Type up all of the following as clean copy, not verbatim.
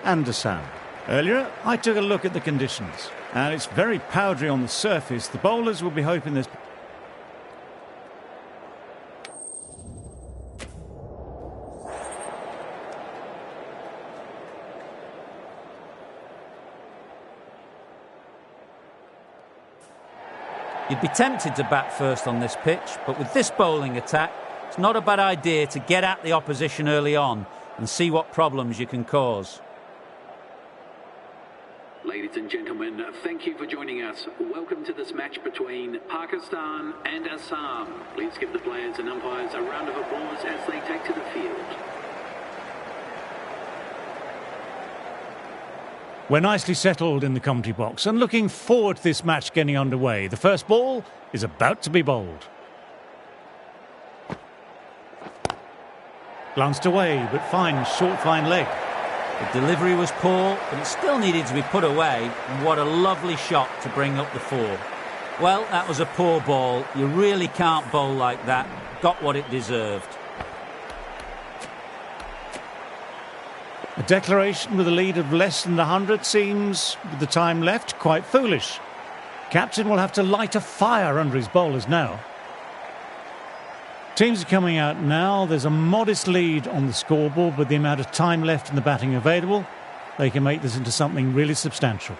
and a sound. Earlier, I took a look at the conditions, and it's very powdery on the surface. The bowlers will be hoping this... You'd be tempted to bat first on this pitch, but with this bowling attack, it's not a bad idea to get at the opposition early on and see what problems you can cause. Ladies and gentlemen, thank you for joining us. Welcome to this match between Pakistan and Assam. Please give the players and umpires a round of applause as they take to the field. We're nicely settled in the commentary box and looking forward to this match getting underway. The first ball is about to be bowled. Glanced away, but fine, short, fine leg. The delivery was poor, but it still needed to be put away, and what a lovely shot to bring up the 4. Well, that was a poor ball. You really can't bowl like that. Got what it deserved. A declaration with a lead of less than 100 seems, with the time left, quite foolish. Captain will have to light a fire under his bowlers now. Teams are coming out now. There's a modest lead on the scoreboard, with the amount of time left in the batting available, they can make this into something really substantial.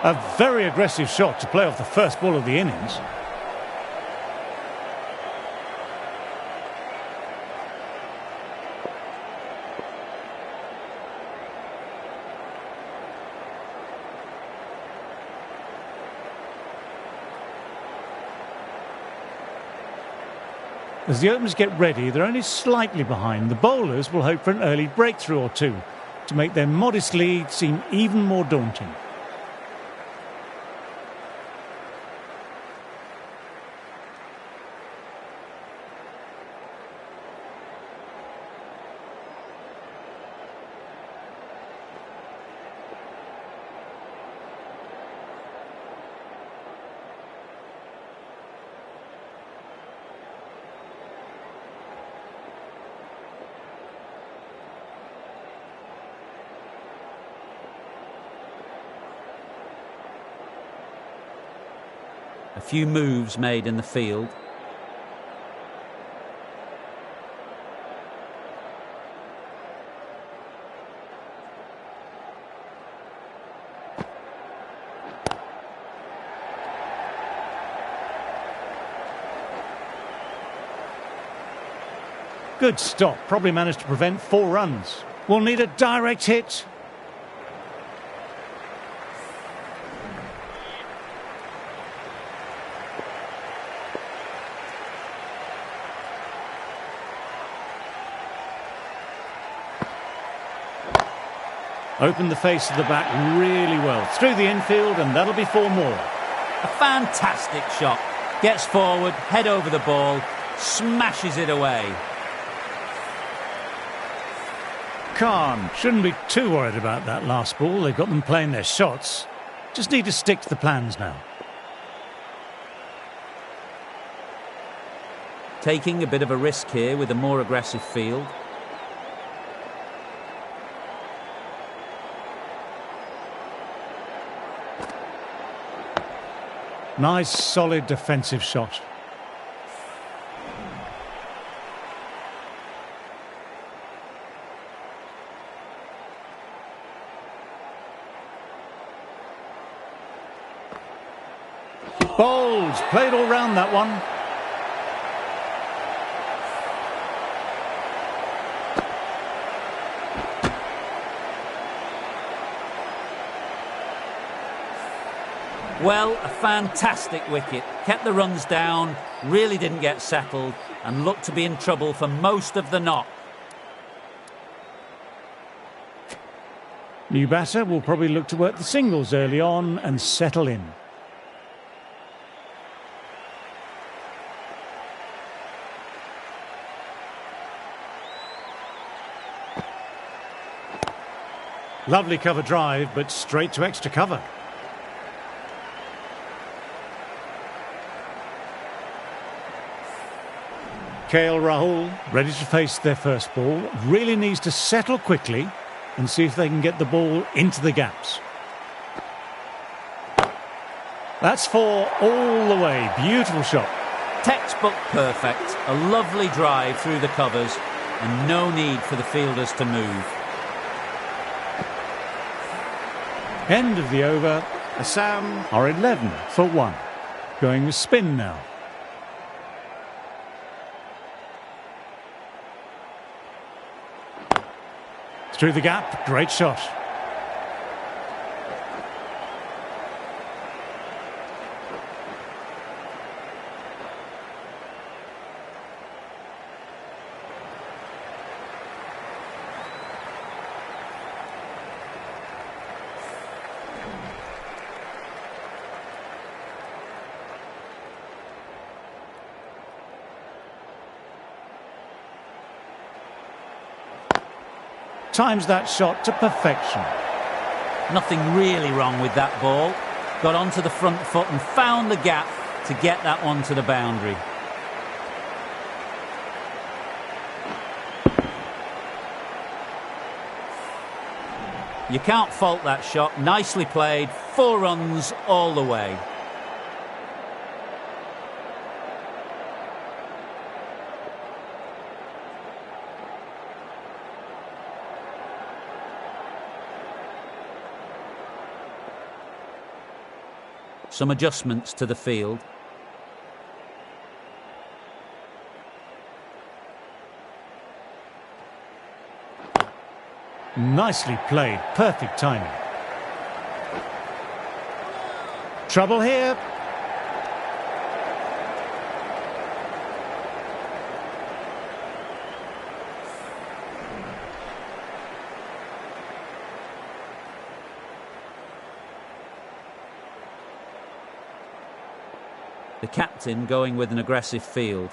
A very aggressive shot to play off the first ball of the innings. As the openers get ready, they're only slightly behind. The bowlers will hope for an early breakthrough or two to make their modest lead seem even more daunting. A few moves made in the field. Good stop, probably managed to prevent 4 runs. We'll need a direct hit. Opened the face of the bat really well. Through the infield, and that'll be 4 more. A fantastic shot. Gets forward, head over the ball, smashes it away. Khan shouldn't be too worried about that last ball. They've got them playing their shots. Just need to stick to the plans now. Taking a bit of a risk here with a more aggressive field. Nice, solid defensive shot. Bowled, played all round that one. Well, a fantastic wicket. Kept the runs down, really didn't get settled, and looked to be in trouble for most of the knock. New batter will probably look to work the singles early on and settle in. Lovely cover drive, but straight to extra cover. KL Rahul, ready to face their first ball, really needs to settle quickly and see if they can get the ball into the gaps. That's four all the way. Beautiful shot. Textbook perfect. A lovely drive through the covers and no need for the fielders to move. End of the over. Assam are 11 for 1. Going with spin now. Through the gap, great shot. Times that shot to perfection. Nothing really wrong with that ball. Got onto the front foot and found the gap to get that one to the boundary. You can't fault that shot. Nicely played. 4 runs all the way. Some adjustments to the field. Nicely played. Perfect timing. Trouble here. The captain going with an aggressive field.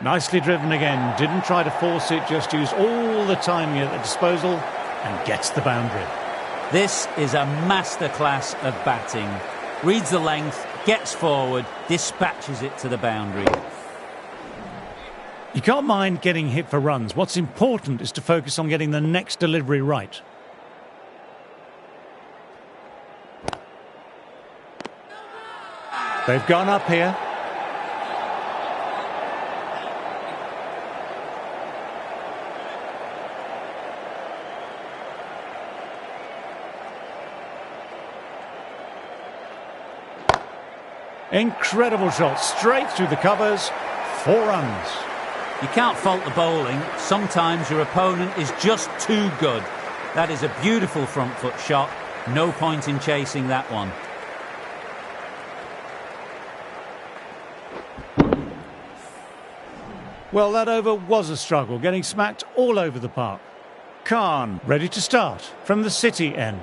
Nicely driven again. Didn't try to force it, just used all the timing at the disposal and gets the boundary. This is a masterclass of batting. Reads the length, gets forward, dispatches it to the boundary. You can't mind getting hit for runs. What's important is to focus on getting the next delivery right. They've gone up here. Incredible shot, straight through the covers. 4 runs. You can't fault the bowling. Sometimes your opponent is just too good. That is a beautiful front foot shot. No point in chasing that one. Well, that over was a struggle, getting smacked all over the park. Khan ready to start from the City end.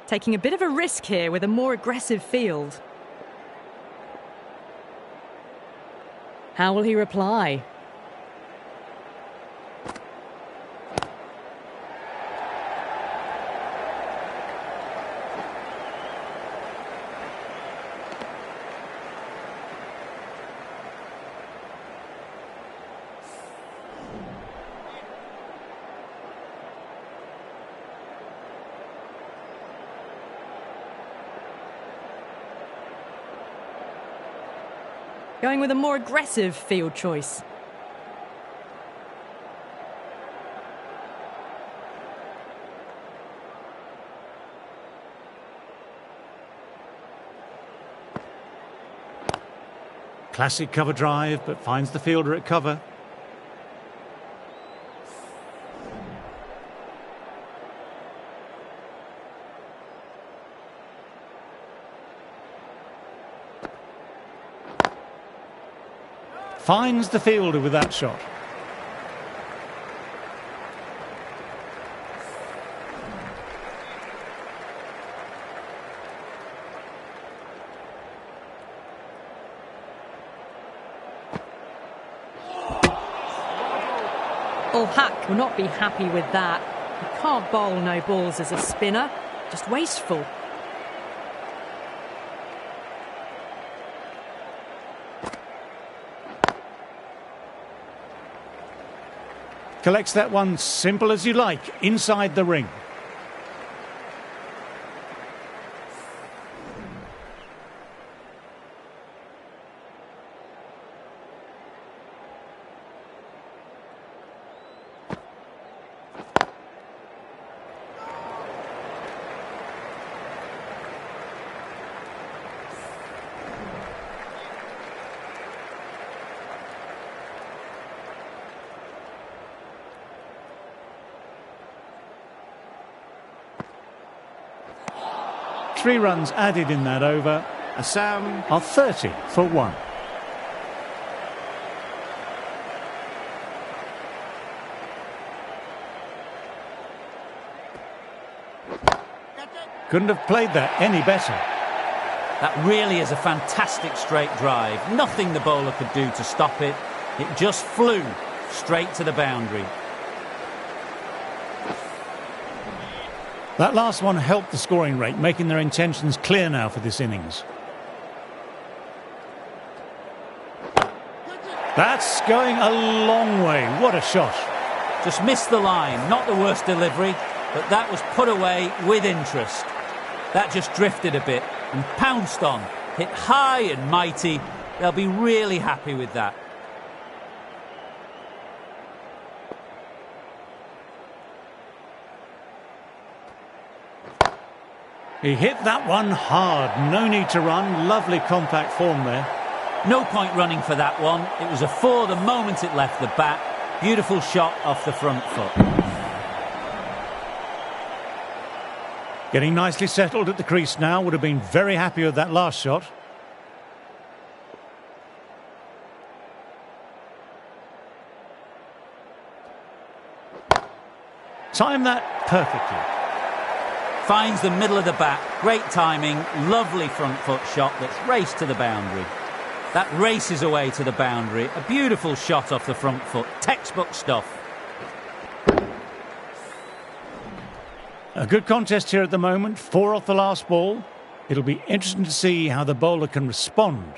Taking a bit of a risk here with a more aggressive field. How will he reply? Going with a more aggressive field choice. Classic cover drive, but finds the fielder at cover. Finds the fielder with that shot. Well, Hack will not be happy with that. You can't bowl no balls as a spinner. Just wasteful. Collects that one simple as you like, inside the ring. Three runs added in that over. Assam are 30 for one. Couldn't have played that any better. That really is a fantastic straight drive. Nothing the bowler could do to stop it. It just flew straight to the boundary. That last one helped the scoring rate, making their intentions clear now for this innings. That's going a long way. What a shot. Just missed the line. Not the worst delivery, but that was put away with interest. That just drifted a bit and pounced on. Hit high and mighty. They'll be really happy with that. He hit that one hard. No need to run. Lovely compact form there. No point running for that one. It was a four the moment it left the bat. Beautiful shot off the front foot. Getting nicely settled at the crease now. Would have been very happy with that last shot. Timed that perfectly. Finds the middle of the bat. Great timing. Lovely front foot shot that's raced to the boundary. That races away to the boundary. A beautiful shot off the front foot. Textbook stuff. A good contest here at the moment. 4 off the last ball. It'll be interesting to see how the bowler can respond.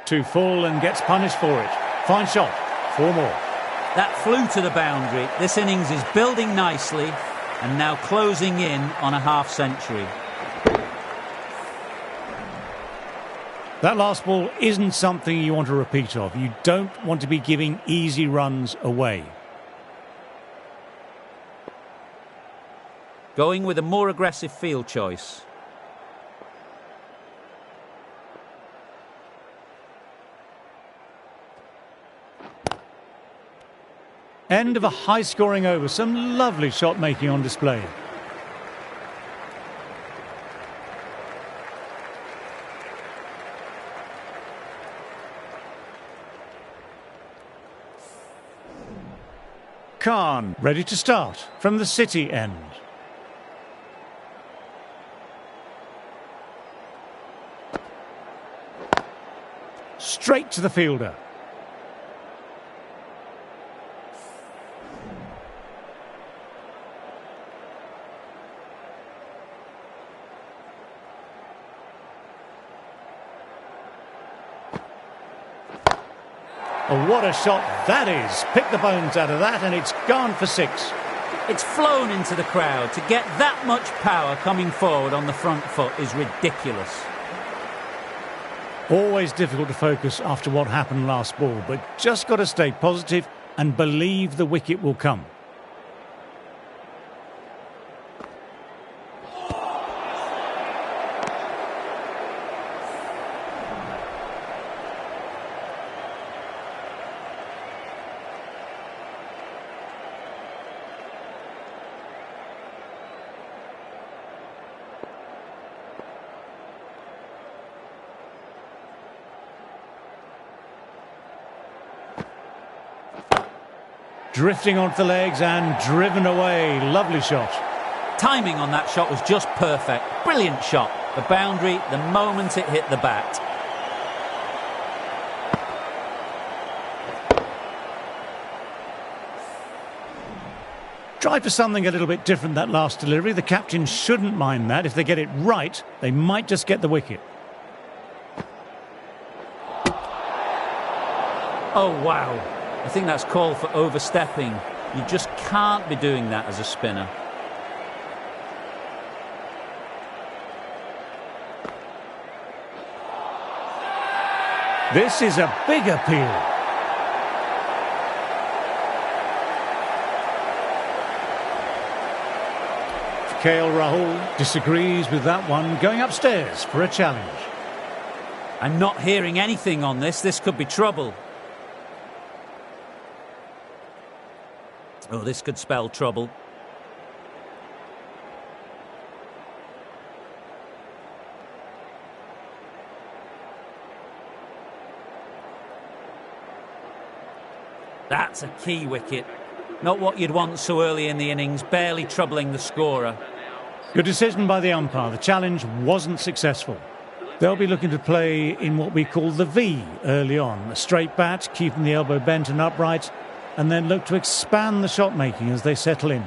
Too full and gets punished for it. Fine shot. 4 more. That flew to the boundary. This innings is building nicely and now closing in on a half-century. That last ball isn't something you want to repeat of. You don't want to be giving easy runs away. Going with a more aggressive field choice. End of a high-scoring over. Some lovely shot-making on display. Khan ready to start from the City end. Straight to the fielder. Oh, what a shot that is. Pick the bones out of that and it's gone for 6. It's flown into the crowd. To get that much power coming forward on the front foot is ridiculous. Always difficult to focus after what happened last ball, but just got to stay positive and believe the wicket will come. Drifting onto the legs and driven away. Lovely shot. Timing on that shot was just perfect. Brilliant shot. The boundary the moment it hit the bat. Tried for something a little bit different that last delivery. The captain shouldn't mind that. If they get it right, they might just get the wicket. Oh, wow. I think that's called for overstepping. You just can't be doing that as a spinner. This is a big appeal. Rahul disagrees with that one, going upstairs for a challenge. I'm not hearing anything on this. This could be trouble. Oh, this could spell trouble. That's a key wicket. Not what you'd want so early in the innings, barely troubling the scorer. Good decision by the umpire. The challenge wasn't successful. They'll be looking to play in what we call the V early on. A straight bat, keeping the elbow bent and upright, and then look to expand the shot making as they settle in.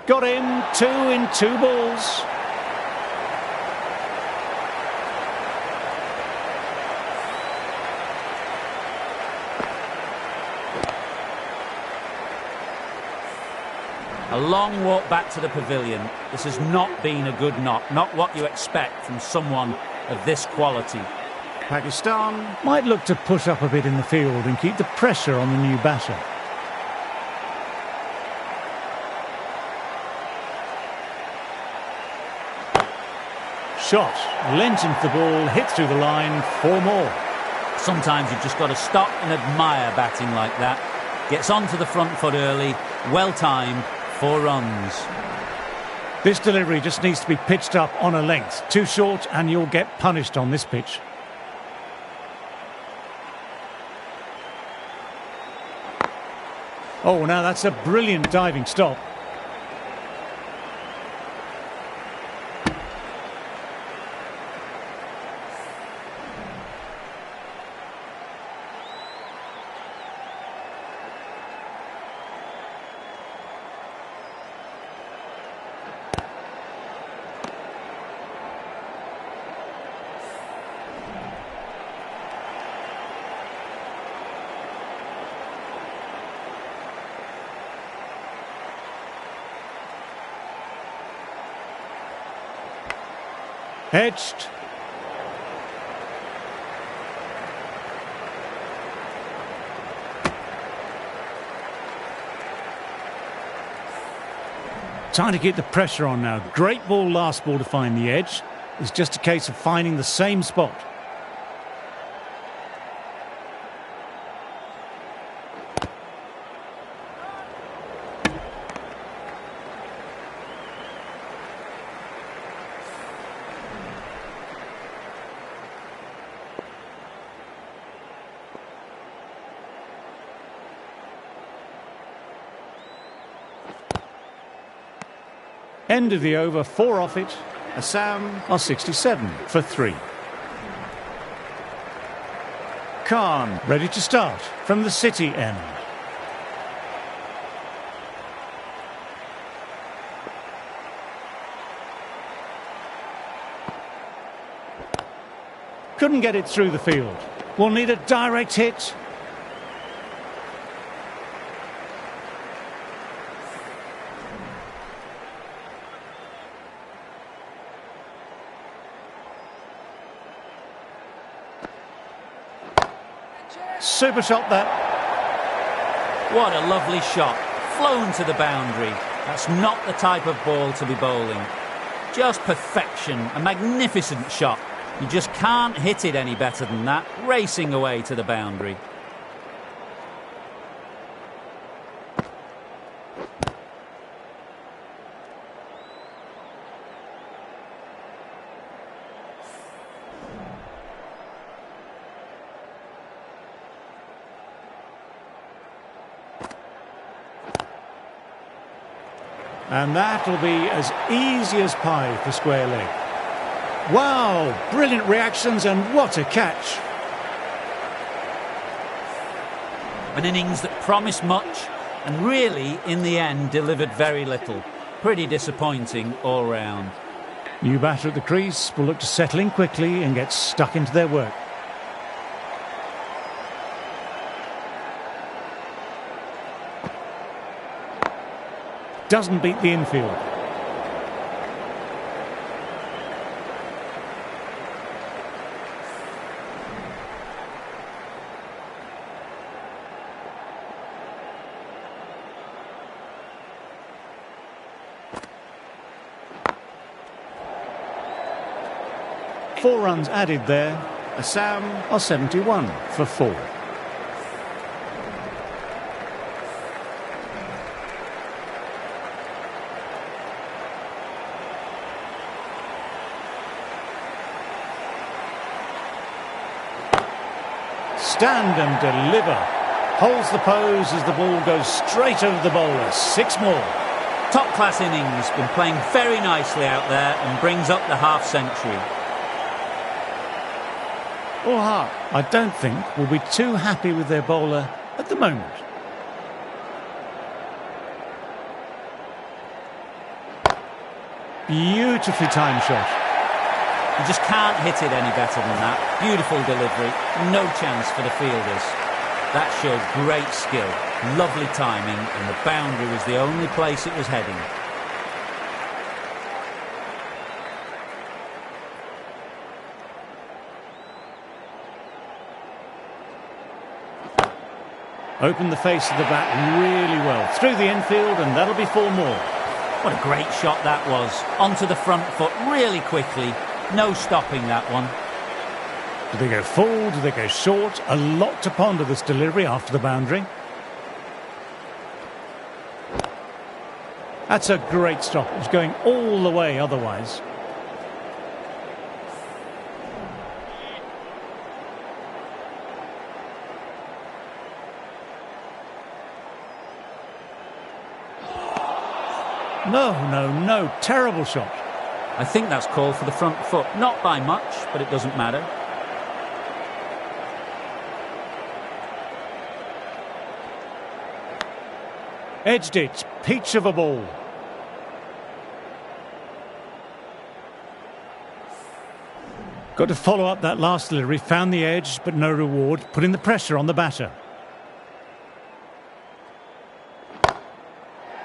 Got him, 2 in 2 balls. A long walk back to the pavilion. This has not been a good knock, not what you expect from someone of this quality. Pakistan might look to push up a bit in the field and keep the pressure on the new batter. Shot, lent into the ball, hit through the line, 4 more. Sometimes you've just got to stop and admire batting like that. Gets onto the front foot early, well timed, 4 runs. This delivery just needs to be pitched up on a length. Too short and you'll get punished on this pitch. Oh, now that's a brilliant diving stop. Edged. Trying to get the pressure on now. Great ball last ball to find the edge. It's just a case of finding the same spot. End of the over, 4 off it. Assam are 67 for 3. Khan ready to start from the City end. Couldn't get it through the field. Will need a direct hit. Super shot that. What a lovely shot. Flown to the boundary. That's not the type of ball to be bowling. Just perfection. A magnificent shot. You just can't hit it any better than that. Racing away to the boundary. And that'll be as easy as pie for square leg. Wow, brilliant reactions and what a catch. An innings that promised much and really, in the end, delivered very little. Pretty disappointing all round. New batter at the crease will look to settle in quickly and get stuck into their work. Doesn't beat the infield. Four runs added there. Assam are 71 for 4. Stand and deliver. Holds the pose as the ball goes straight over the bowler. 6 more. Top class innings, been playing very nicely out there and brings up the half century. Hart, I don't think, will be too happy with their bowler at the moment. Beautifully timed shot. You just can't hit it any better than that. Beautiful delivery, no chance for the fielders. That showed great skill, lovely timing, and the boundary was the only place it was heading. Opened the face of the bat really well. Through the infield, and that'll be 4 more. What a great shot that was. Onto the front foot really quickly. No stopping that one. Do they go full? Do they go short? A lot to ponder this delivery after the boundary. That's a great stop. It was going all the way otherwise. No. Terrible shot. I think that's called for the front foot. Not by much, but it doesn't matter. Edged it. Peach of a ball. Got to follow up that last delivery. Found the edge, but no reward. Putting the pressure on the batter.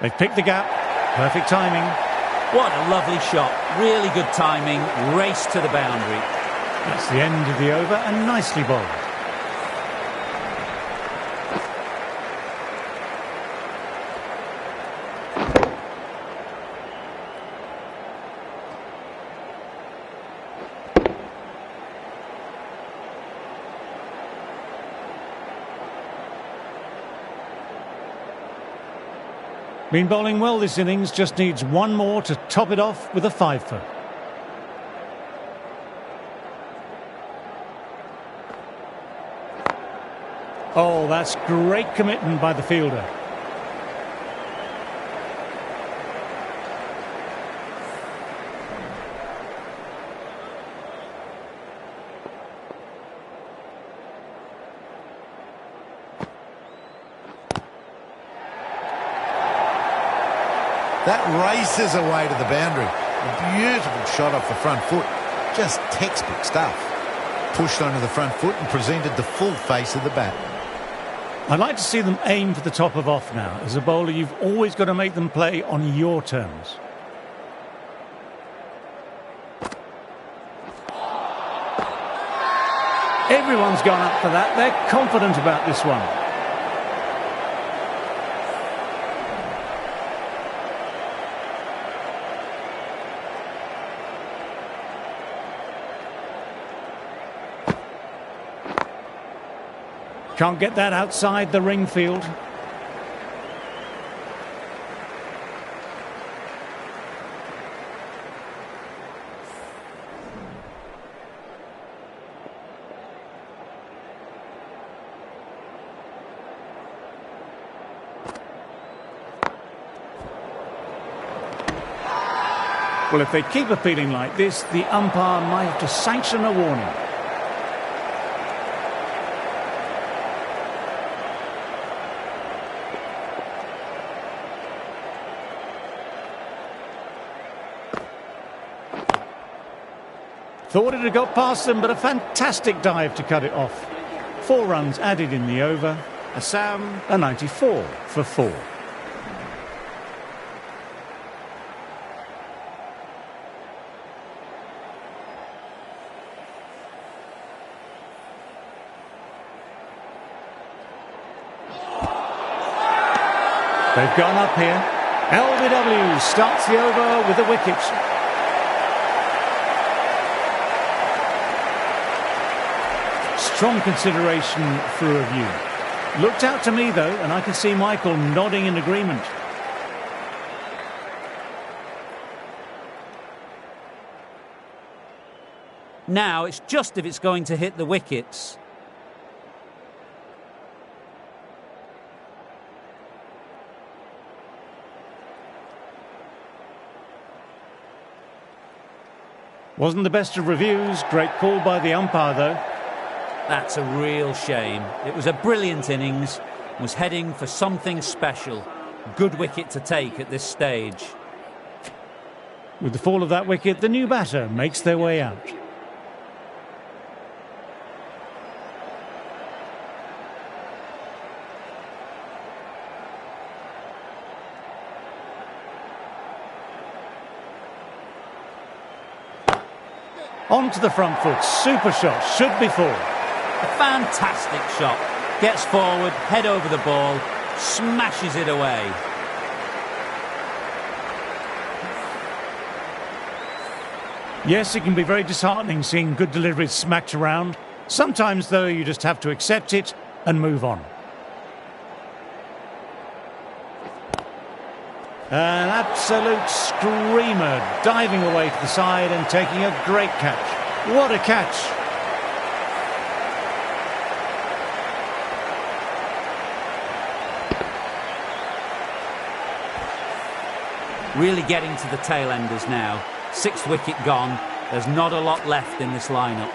They've picked the gap. Perfect timing. What a lovely shot. Really good timing. Race to the boundary. That's the end of the over and nicely bowled. Been bowling well this innings, just needs 1 more to top it off with a 5-foot. Oh, that's great commitment by the fielder. That races away to the boundary. A beautiful shot off the front foot. Just textbook stuff. Pushed onto the front foot and presented the full face of the bat. I'd like to see them aim for the top of off now. As a bowler, you've always got to make them play on your terms. Everyone's gone up for that. They're confident about this one. Can't get that outside the ring field. Well, if they keep appealing like this, the umpire might have to sanction a warning. Thought it had got past them, but a fantastic dive to cut it off. 4 runs added in the over. Assam, a 94 for 4. They've gone up here. LBW starts the over with a wicket. Strong consideration for review. Looked out to me, though, and I can see Michael nodding in agreement. Now it's just if it's going to hit the wickets. Wasn't the best of reviews. Great call by the umpire, though. That's a real shame. It was a brilliant innings, was heading for something special. Good wicket to take at this stage. With the fall of that wicket, the new batter makes their way out. On to the front foot. Super shot. Should be 4. A fantastic shot. Gets forward, head over the ball, smashes it away. Yes, it can be very disheartening seeing good deliveries smacked around. Sometimes, though, you just have to accept it and move on. An absolute screamer, diving away to the side and taking a great catch. What a catch! Really getting to the tail enders now. 6th wicket gone. There's not a lot left in this lineup.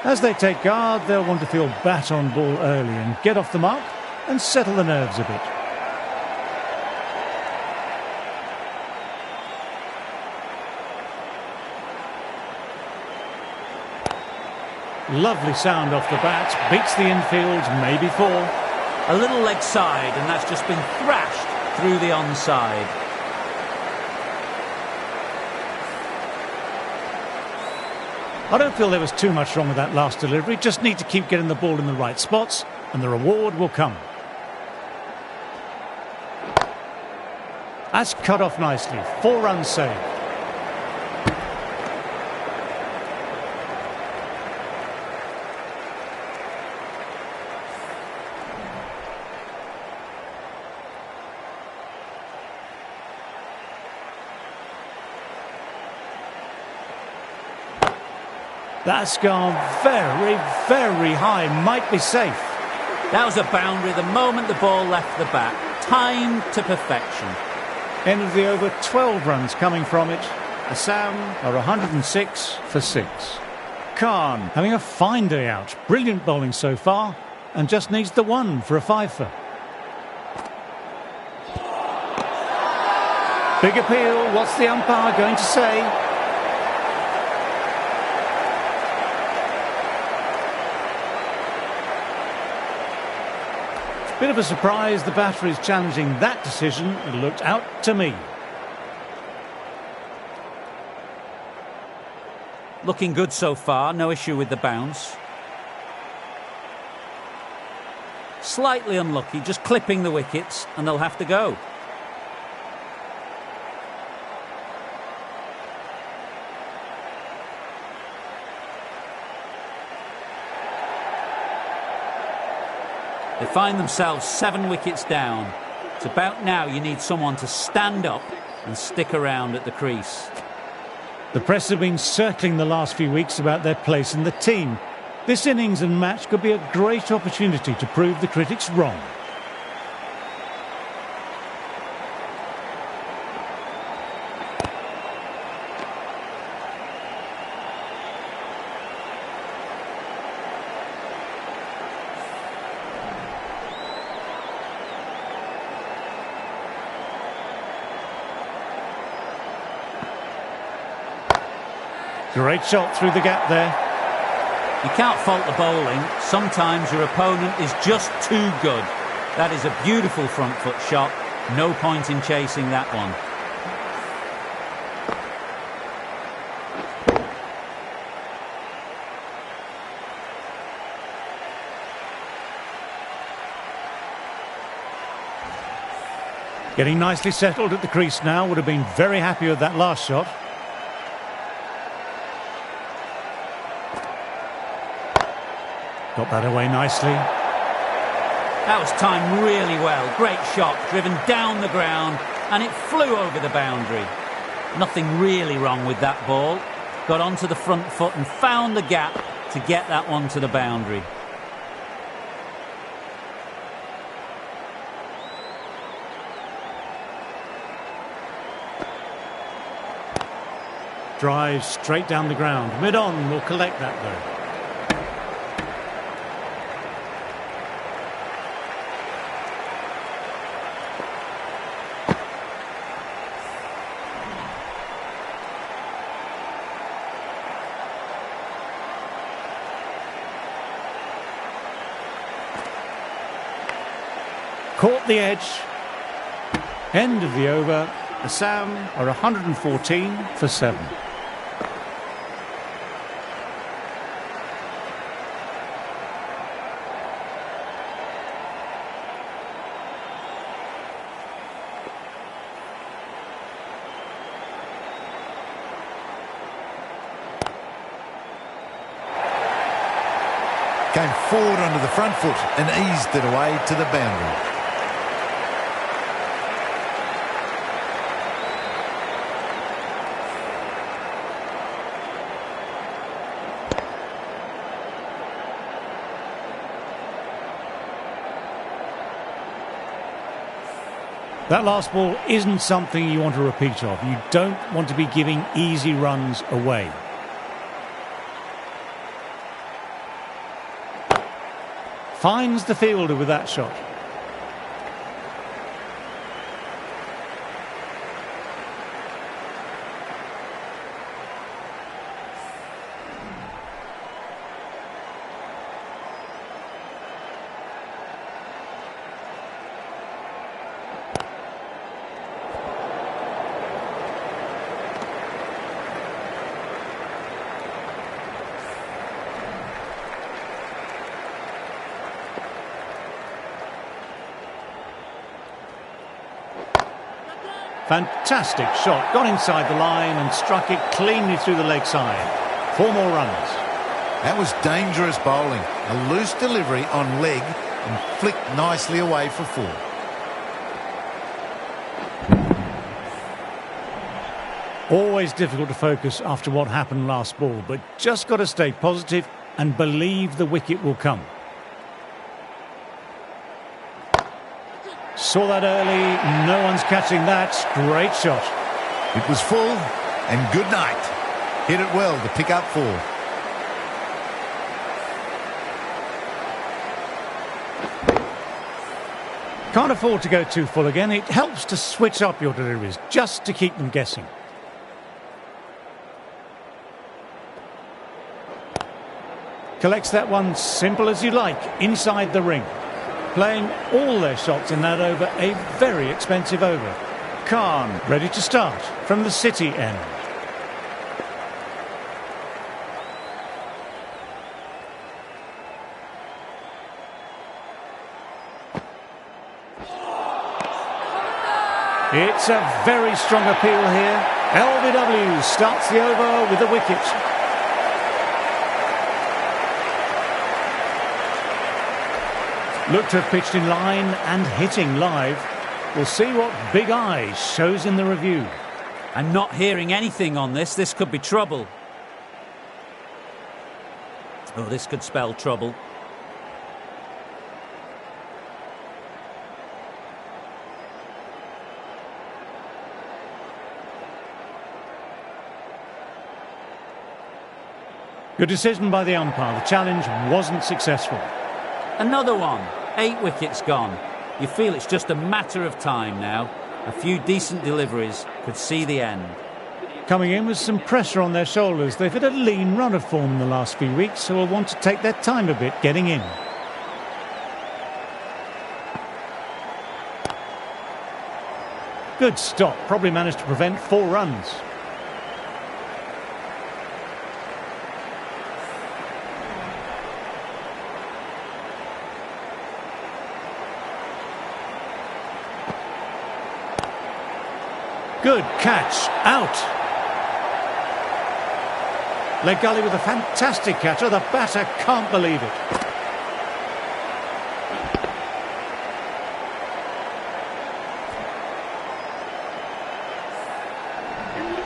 As they take guard, they'll want to feel bat on ball early and get off the mark and settle the nerves a bit. Lovely sound off the bat, beats the infield, maybe 4. A little leg side, and that's just been thrashed through the onside. I don't feel there was too much wrong with that last delivery, just need to keep getting the ball in the right spots, and the reward will come. That's cut off nicely, 4 runs saved. That's gone very, very high. Might be safe. That was a boundary the moment the ball left the bat. Timed to perfection. End of the over, 12 runs coming from it. Assam are 106 for 6. Khan having a fine day out. Brilliant bowling so far. And just needs the 1 for a 5-fer. Big appeal. What's the umpire going to say? Bit of a surprise the batter is challenging that decision. It looked out to me. Looking good so far, no issue with the bounce. Slightly unlucky, just clipping the wickets, and they'll have to go. They find themselves 7 wickets down. It's about now you need someone to stand up and stick around at the crease. The press have been circling the last few weeks about their place in the team. This innings and match could be a great opportunity to prove the critics wrong. Great shot through the gap there. You can't fault the bowling. Sometimes your opponent is just too good. That is a beautiful front foot shot. No point in chasing that one. Getting nicely settled at the crease now. Would have been very happy with that last shot. Got that away nicely. That was timed really well. Great shot, driven down the ground, and it flew over the boundary. Nothing really wrong with that ball. Got onto the front foot and found the gap to get that one to the boundary. Drives straight down the ground. Mid-on will collect that though. Caught the edge. End of the over. Assam are 114 for 7. Came forward onto the front foot and eased it away to the boundary. That last ball isn't something you want to repeat of. You don't want to be giving easy runs away. Finds the fielder with that shot. Fantastic shot. Got inside the line and struck it cleanly through the leg side. 4 more runs. That was dangerous bowling. A loose delivery on leg and flicked nicely away for 4. Always difficult to focus after what happened last ball, but just got to stay positive and believe the wicket will come. Saw that early, no one's catching that. Great shot. It was full and good night. Hit it well to pick up 4. Can't afford to go too full again. It helps to switch up your deliveries just to keep them guessing. Collects that one simple as you like, inside the ring. Playing all their shots in that over, a very expensive over. Khan ready to start from the City end. It's a very strong appeal here. LBW starts the over with a wicket. Looked to have pitched in line and hitting live. We'll see what Big Eye shows in the review. I'm not hearing anything on this. This could be trouble. Oh, this could spell trouble. Good decision by the umpire. The challenge wasn't successful. Another one. 8 wickets gone. You feel it's just a matter of time now. A few decent deliveries could see the end. coming in with some pressure on their shoulders. They've had a lean run of form in the last few weeks, so will want to take their time a bit getting in. Good stop, probably managed to prevent 4 runs. Good catch, out. Leg gully with a fantastic catch. Oh, the batter can't believe it.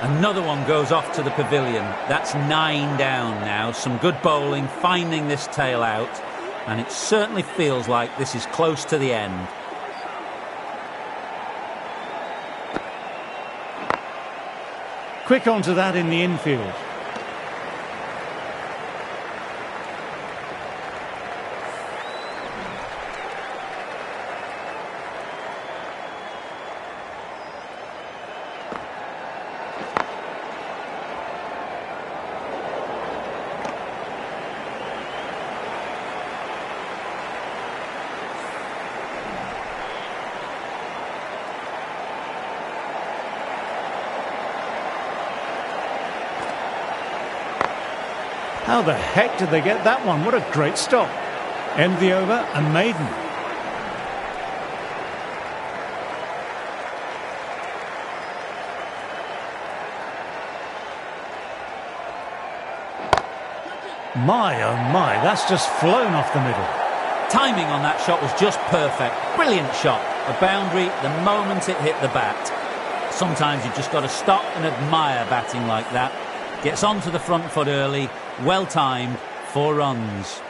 Another one goes off to the pavilion. That's 9 down now. Some good bowling, finding this tail out. And it certainly feels like this is close to the end. Quick onto that in the infield. How the heck did they get that one? What a great stop. End the over and maiden. My, oh my, that's just flown off the middle. Timing on that shot was just perfect. Brilliant shot. A boundary the moment it hit the bat. Sometimes you've just got to stop and admire batting like that. Gets onto the front foot early. Well timed, 4 runs.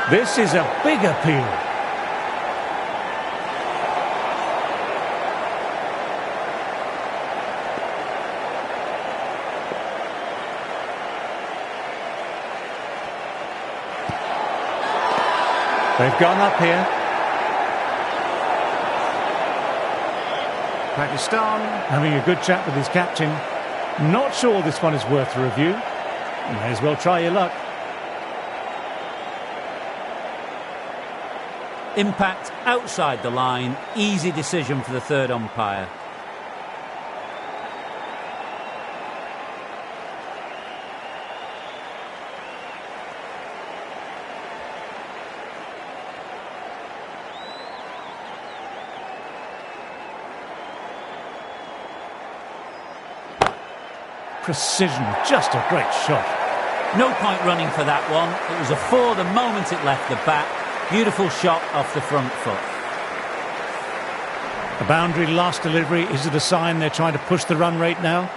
This is a big appeal. They've gone up here. Pakistan having a good chat with his captain. Not sure this one is worth a review. You may as well try your luck. Impact outside the line. Easy decision for the third umpire. Precision, just a great shot. No point running for that one. It was a 4 the moment it left the bat. Beautiful shot off the front foot. A boundary last delivery. Is it a sign they're trying to push the run rate now?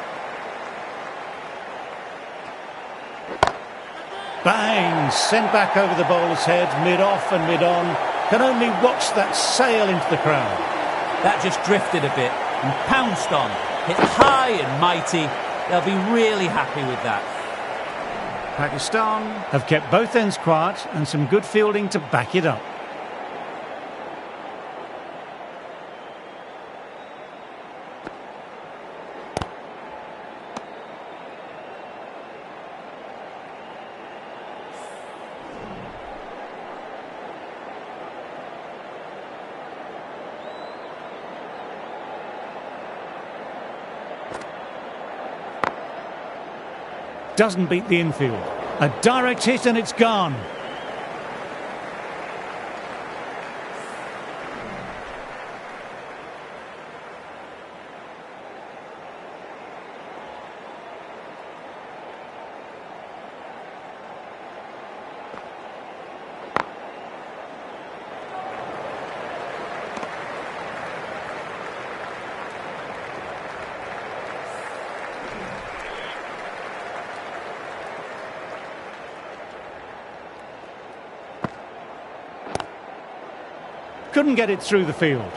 Bang! Sent back over the bowler's head, mid-off and mid-on. Can only watch that sail into the crowd. That just drifted a bit and pounced on. Hit high and mighty. They'll be really happy with that. Pakistan have kept both ends quiet and some good fielding to back it up. Doesn't beat the infield. A direct hit and it's gone. Couldn't get it through the field.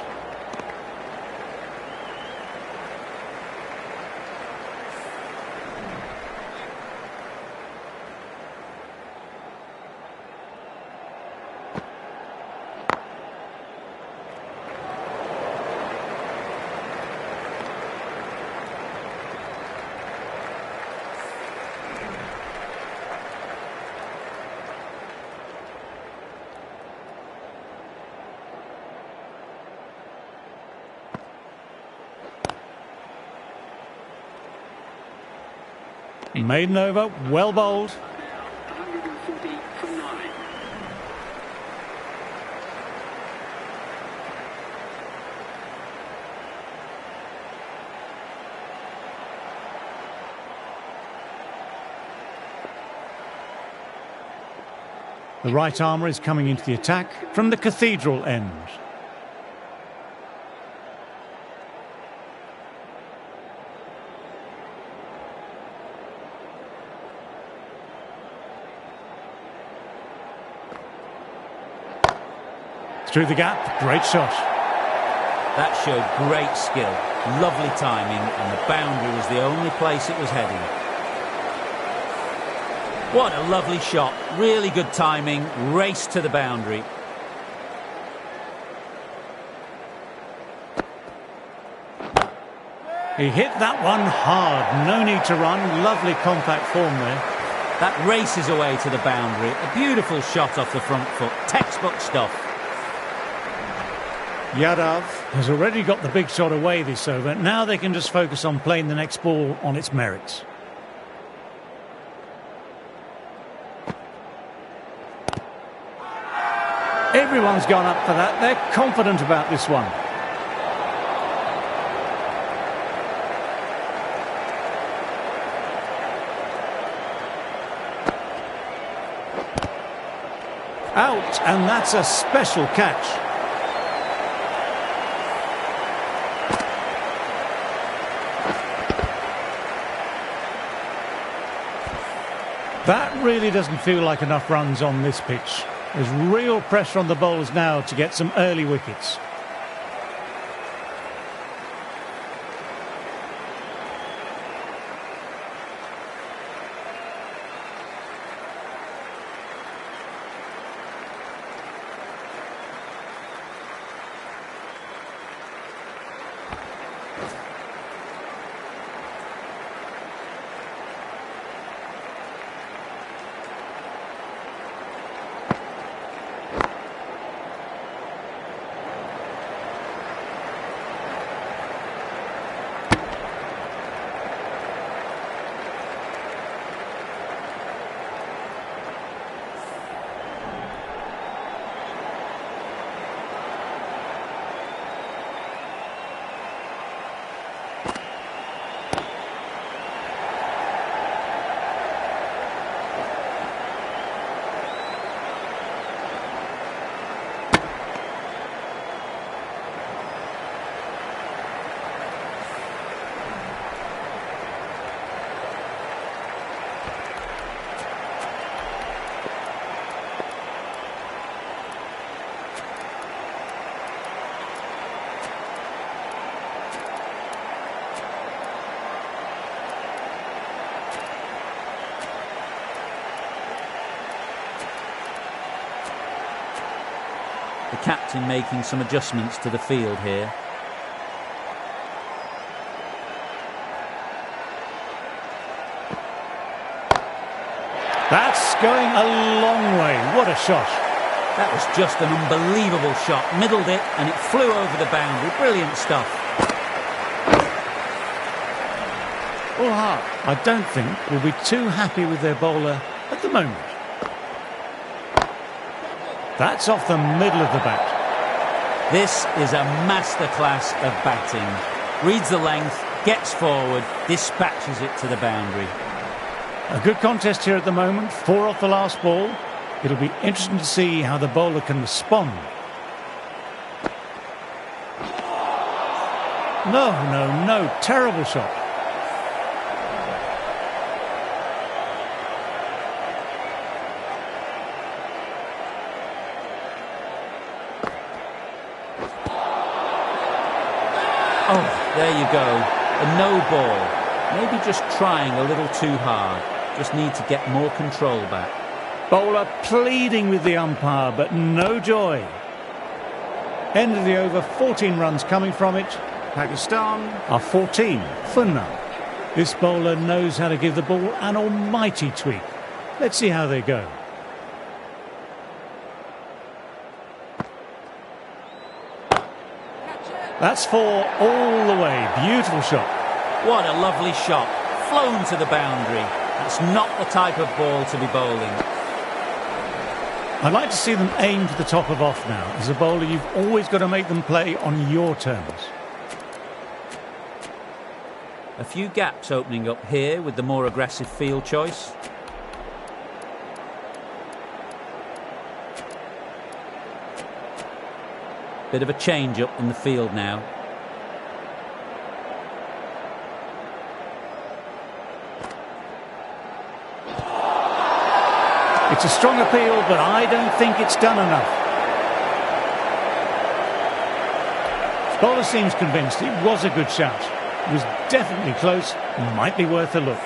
Maiden over, well bowled. Now 140 for 9. The right armour is coming into the attack from the Cathedral end. Through the gap, great shot. That showed great skill, lovely timing, and the boundary was the only place it was heading. What a lovely shot, really good timing, race to the boundary. He hit that one hard, no need to run, lovely compact form there. That races away to the boundary, a beautiful shot off the front foot, textbook stuff. Yadav has already got the big shot away this over. Now they can just focus on playing the next ball on its merits. Everyone's gone up for that. They're confident about this one. Out, and that's a special catch. That really doesn't feel like enough runs on this pitch. There's real pressure on the bowlers now to get some early wickets. The captain making some adjustments to the field here. That's going a long way. What a shot. That was just an unbelievable shot. Middled it and it flew over the boundary. Brilliant stuff. All Hart, I don't think, will be too happy with their bowler at the moment. That's off the middle of the bat. This is a masterclass of batting. Reads the length, gets forward, dispatches it to the boundary. A good contest here at the moment. 4 off the last ball. It'll be interesting to see how the bowler can respond. No. Terrible shot. Oh, there you go. A no ball. Maybe just trying a little too hard. Just need to get more control back. Bowler pleading with the umpire, but no joy. End of the over, 14 runs coming from it. Pakistan are 14 for none. This bowler knows how to give the ball an almighty tweak. Let's see how they go. That's 4 all the way. Beautiful shot. What a lovely shot. Flown to the boundary. That's not the type of ball to be bowling. I'd like to see them aim for the top of off now. As a bowler, you've always got to make them play on your terms. A few gaps opening up here with the more aggressive field choice. Bit of a change up in the field now. It's a strong appeal, but I don't think it's done enough. Bowler seems convinced it was a good shot. It was definitely close, might be worth a look.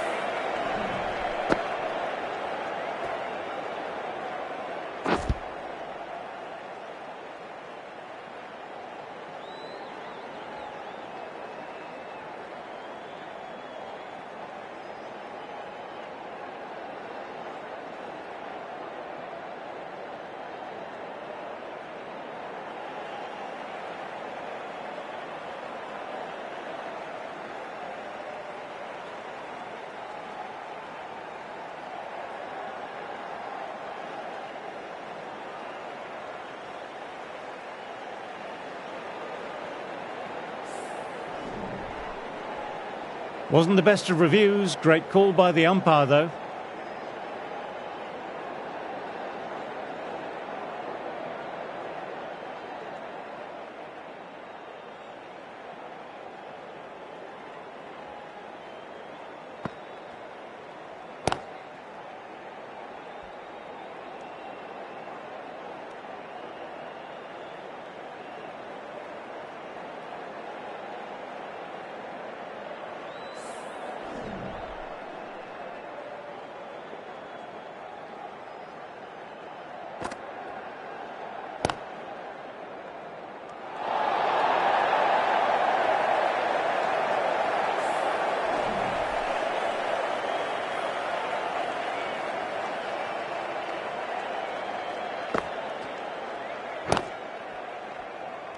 Wasn't the best of reviews. Great call by the umpire, though.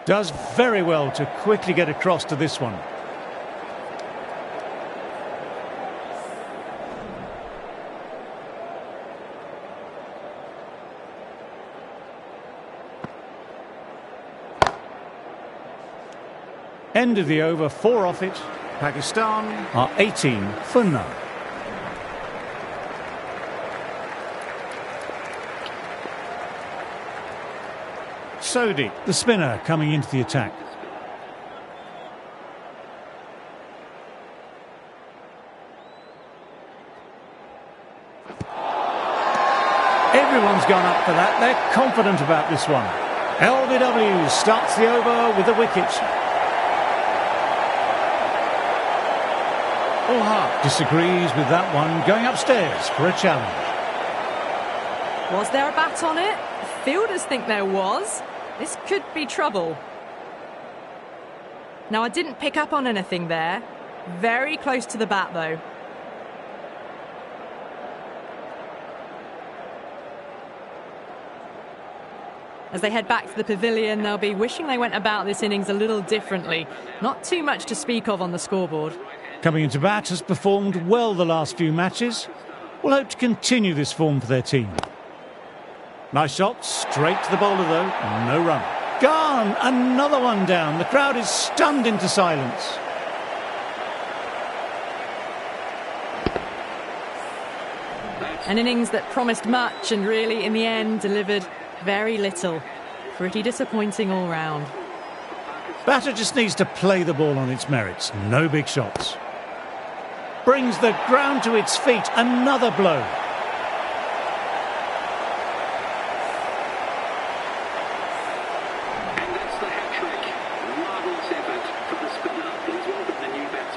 Does very well to quickly get across to this one. End of the over, 4 off it. Pakistan are 18 for none. Sodhi, the spinner, coming into the attack. Everyone's gone up for that. They're confident about this one. LBW starts the over with a wicket. Ulhart disagrees with that one, going upstairs for a challenge. Was there a bat on it? Fielders think there was. This could be trouble. Now, I didn't pick up on anything there. Very close to the bat, though. As they head back to the pavilion, they'll be wishing they went about this innings a little differently. Not too much to speak of on the scoreboard. Coming into bat, has performed well the last few matches. Will hope to continue this form for their team. Nice shot, straight to the bowler though, no run. Gone, another one down. The crowd is stunned into silence. An innings that promised much and really, in the end, delivered very little. Pretty disappointing all round. Batter just needs to play the ball on its merits, no big shots. Brings the ground to its feet, another blow.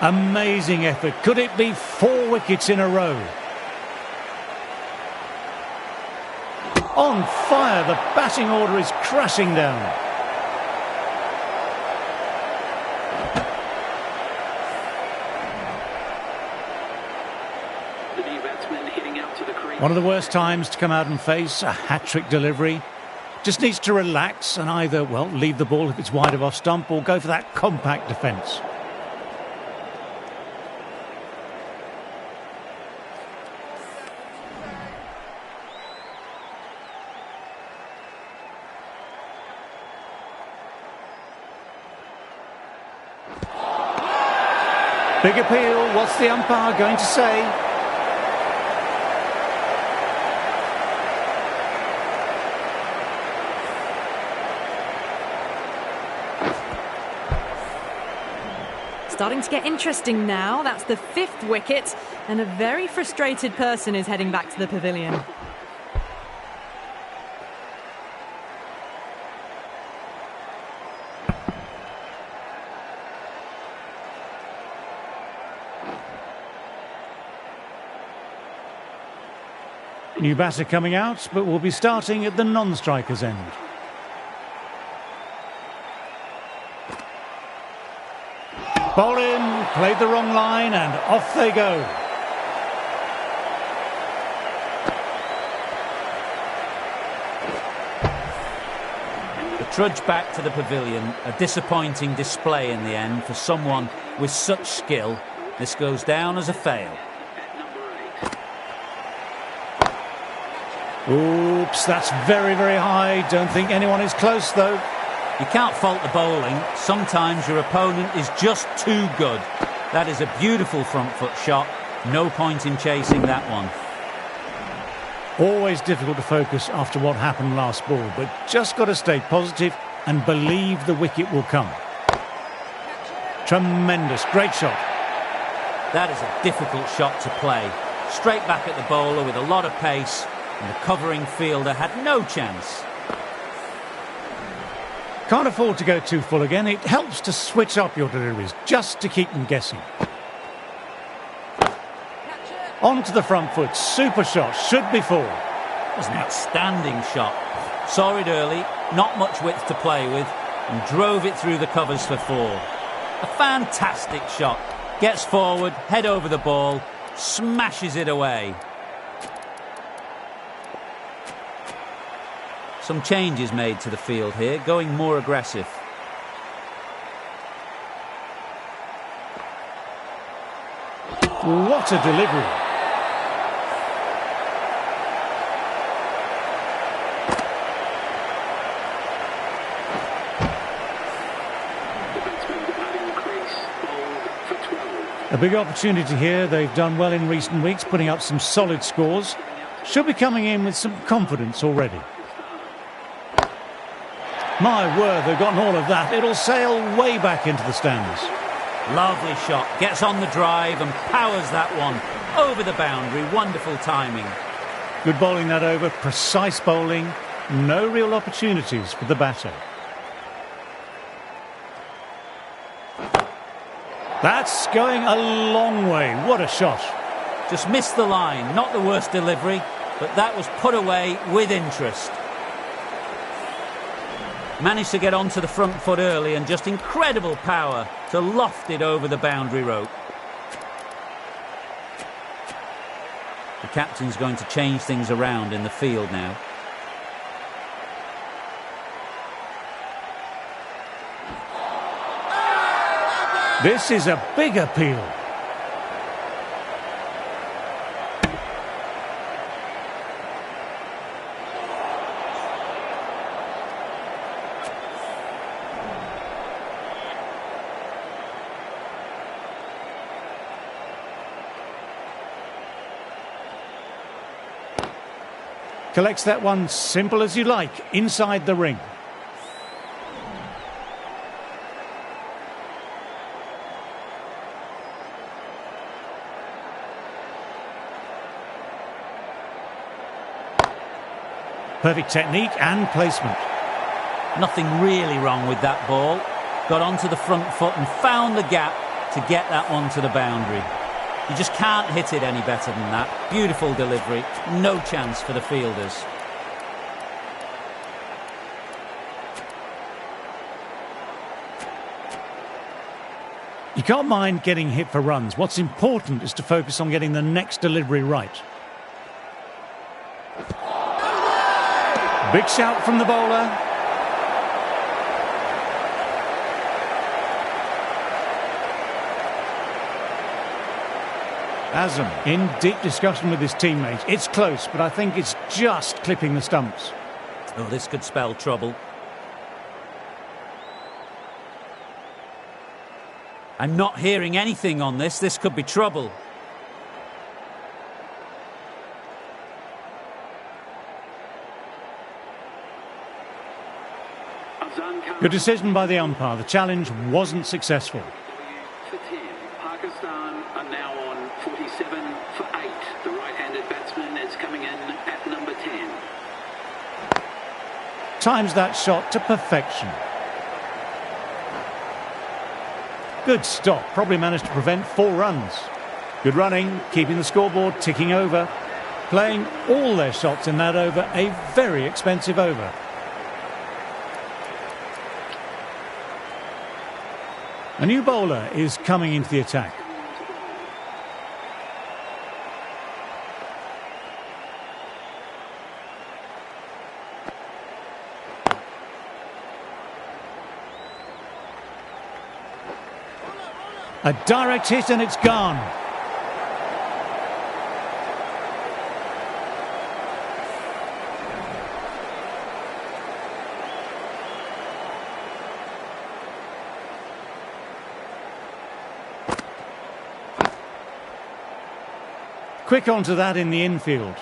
Amazing effort. Could it be 4 wickets in a row? On fire, the batting order is crashing down. The new batsman hitting out to the crease. One of the worst times to come out and face a hat-trick delivery. Just needs to relax and either, well, leave the ball if it's wide of off stump or go for that compact defence. Big appeal. What's the umpire going to say? Starting to get interesting now. That's the 5th wicket, and a very frustrated person is heading back to the pavilion. New batter coming out, but will be starting at the non-striker's end. Ball in, played the wrong line, and off they go. The trudge back to the pavilion, a disappointing display in the end for someone with such skill. This goes down as a fail. Oops, that's very, very high. Don't think anyone is close, though. You can't fault the bowling. Sometimes your opponent is just too good. That is a beautiful front foot shot. No point in chasing that one. Always difficult to focus after what happened last ball, but just got to stay positive and believe the wicket will come. Tremendous, great shot. That is a difficult shot to play. Straight back at the bowler with a lot of pace, and the covering fielder had no chance. Can't afford to go too full again. It helps to switch up your deliveries, just to keep them guessing. On to the front foot. Super shot. Should be 4. It was an outstanding shot. Saw it early, not much width to play with, and drove it through the covers for 4. A fantastic shot. Gets forward, head over the ball, smashes it away. Some changes made to the field here, going more aggressive. What a delivery. A big opportunity here. They've done well in recent weeks, putting up some solid scores. Should be coming in with some confidence already. My word, they've gotten all of that. It'll sail way back into the stands. Lovely shot. Gets on the drive and powers that one over the boundary. Wonderful timing. Good bowling that over. Precise bowling. No real opportunities for the batter. That's going a long way. What a shot. Just missed the line. Not the worst delivery, but that was put away with interest. Managed to get onto the front foot early and just incredible power to loft it over the boundary rope. The captain's going to change things around in the field now. This is a big appeal. Collects that one simple as you like, inside the ring. Perfect technique and placement. Nothing really wrong with that ball. Got onto the front foot and found the gap to get that one to the boundary. You just can't hit it any better than that. Beautiful delivery. No chance for the fielders. You can't mind getting hit for runs. What's important is to focus on getting the next delivery right. Big shout from the bowler. Azam in deep discussion with his teammates. It's close, but I think it's just clipping the stumps. Oh, this could spell trouble. I'm not hearing anything on this. This could be trouble. Good decision by the umpire. The challenge wasn't successful. For 10, Pakistan are now on 47 for 8. The right-handed batsman is coming in at number 10. Times that shot to perfection. Good stop. Probably managed to prevent 4 runs. Good running, keeping the scoreboard ticking over. Playing all their shots in that over, a very expensive over. A new bowler is coming into the attack. A direct hit and it's gone. Quick onto that in the infield.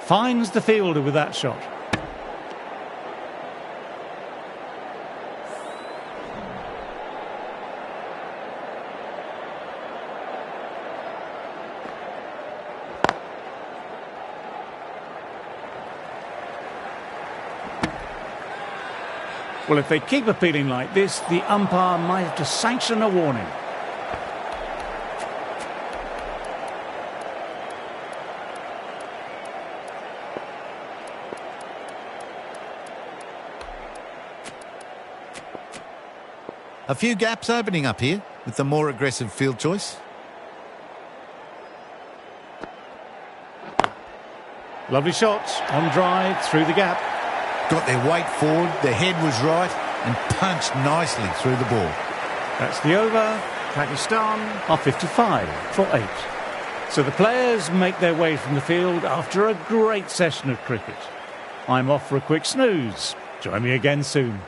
Finds the fielder with that shot. Well, if they keep appealing like this, the umpire might have to sanction a warning. A few gaps opening up here with the more aggressive field choice. Lovely shots on drive through the gap. Got their weight forward, their head was right and punched nicely through the ball. That's the over. Pakistan are 55 for 8. So the players make their way from the field after a great session of cricket. I'm off for a quick snooze. Join me again soon.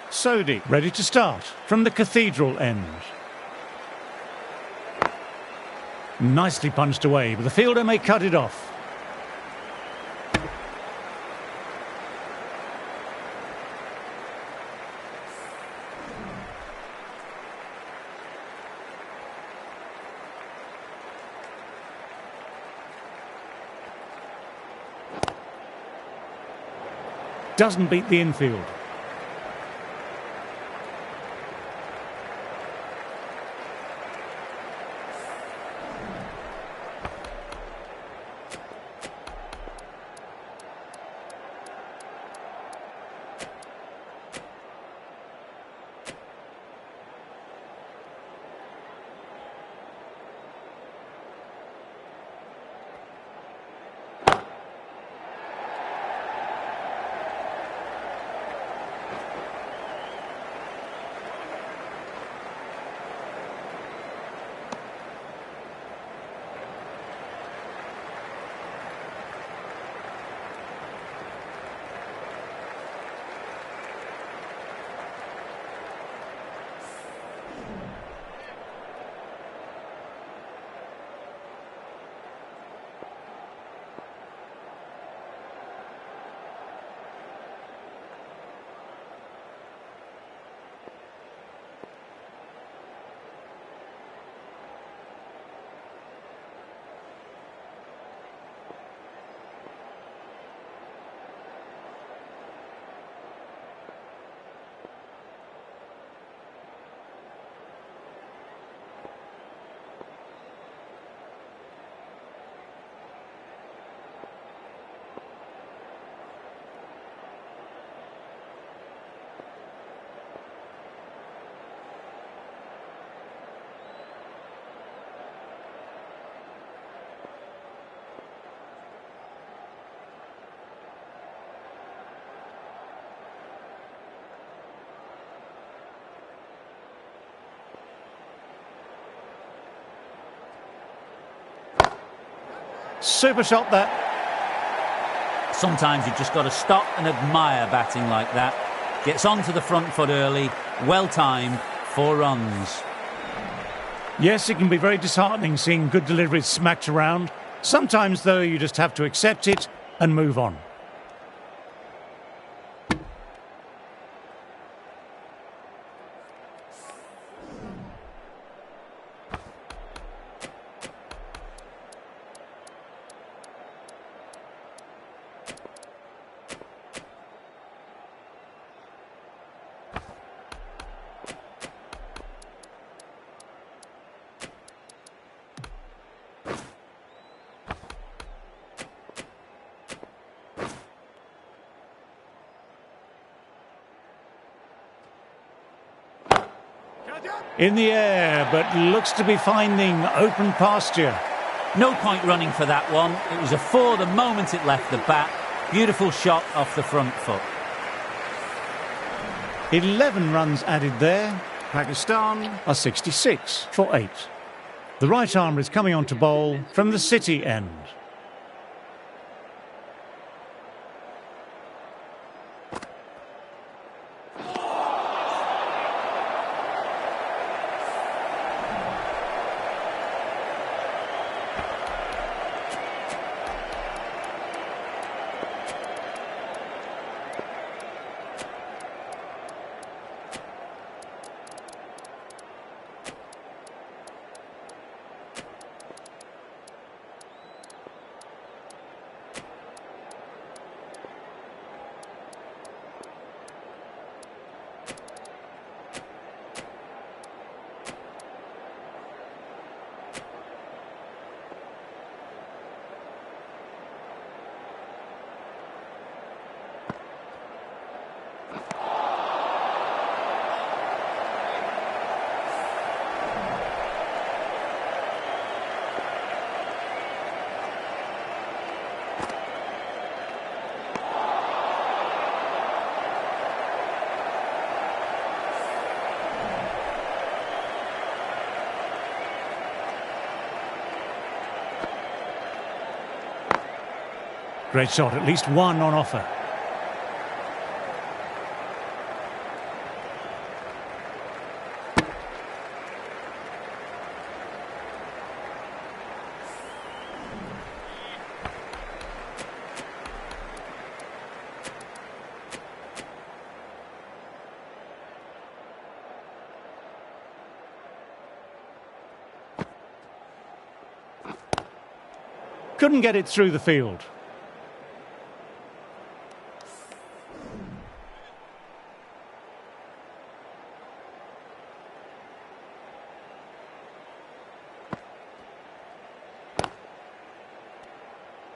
Sodhi ready to start from the cathedral end. Nicely punched away, but the fielder may cut it off. Doesn't beat the infield. Super shot that. Sometimes you've just got to stop and admire batting like that. Gets onto the front foot early, well timed, 4 runs. Yes, it can be very disheartening seeing good deliveries smacked around. Sometimes, though, you just have to accept it and move on. In the air, but looks to be finding open pasture. No point running for that one. It was a 4 the moment it left the bat. Beautiful shot off the front foot. 11 runs added there. Pakistan are 66 for 8. The right arm is coming on to bowl from the City end. Great shot, at least one on offer. Couldn't get it through the field.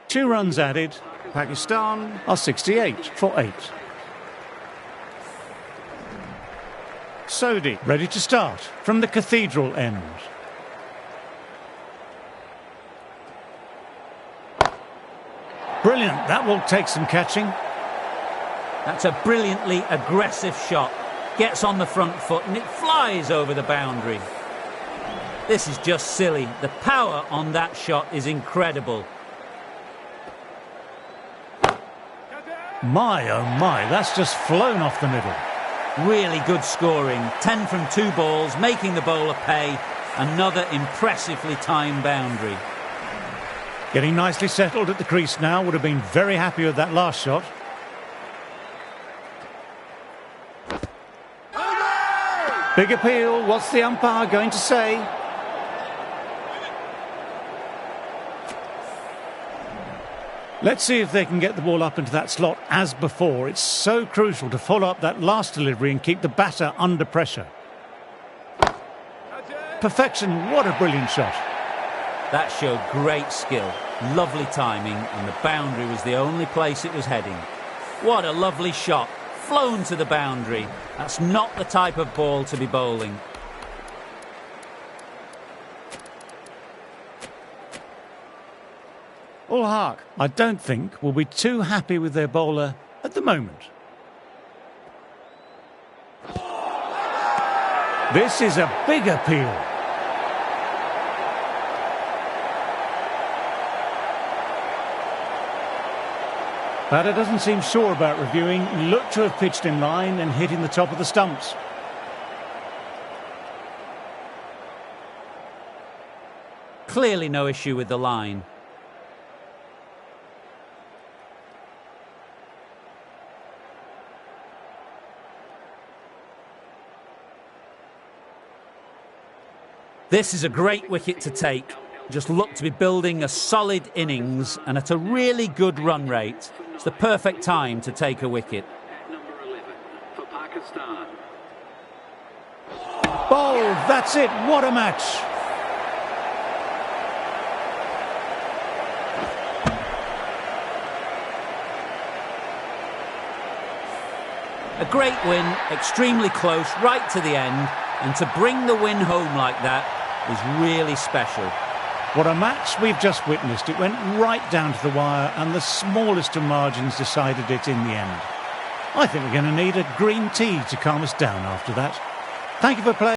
Two runs added. Pakistan are 68 for 8. Sodhi ready to start from the Cathedral end. Brilliant, that will take some catching. That's a brilliantly aggressive shot. Gets on the front foot and it flies over the boundary. This is just silly. The power on that shot is incredible. My, oh my, that's just flown off the middle. Really good scoring. 10 from 2 balls, making the bowler pay. Another impressively timed boundary. Getting nicely settled at the crease now. Would have been very happy with that last shot. Big appeal. What's the umpire going to say? Let's see if they can get the ball up into that slot as before. It's so crucial to follow up that last delivery and keep the batter under pressure. Perfection, what a brilliant shot. That showed great skill, lovely timing, and the boundary was the only place it was heading. What a lovely shot, flown to the boundary. That's not the type of ball to be bowling. All Hark, I don't think, will be too happy with their bowler at the moment. This is a big appeal. Batter doesn't seem sure about reviewing. Looked to have pitched in line and hitting the top of the stumps. Clearly no issue with the line. This is a great wicket to take. Just looked to be building a solid innings and at a really good run rate. It's the perfect time to take a wicket. At number 11 for Pakistan. Bowled, that's it, what a match. A great win, extremely close, right to the end, and to bring the win home like that is really special. What a match we've just witnessed. It went right down to the wire and the smallest of margins decided it in the end. I think we're going to need a green tea to calm us down after that. Thank you for playing.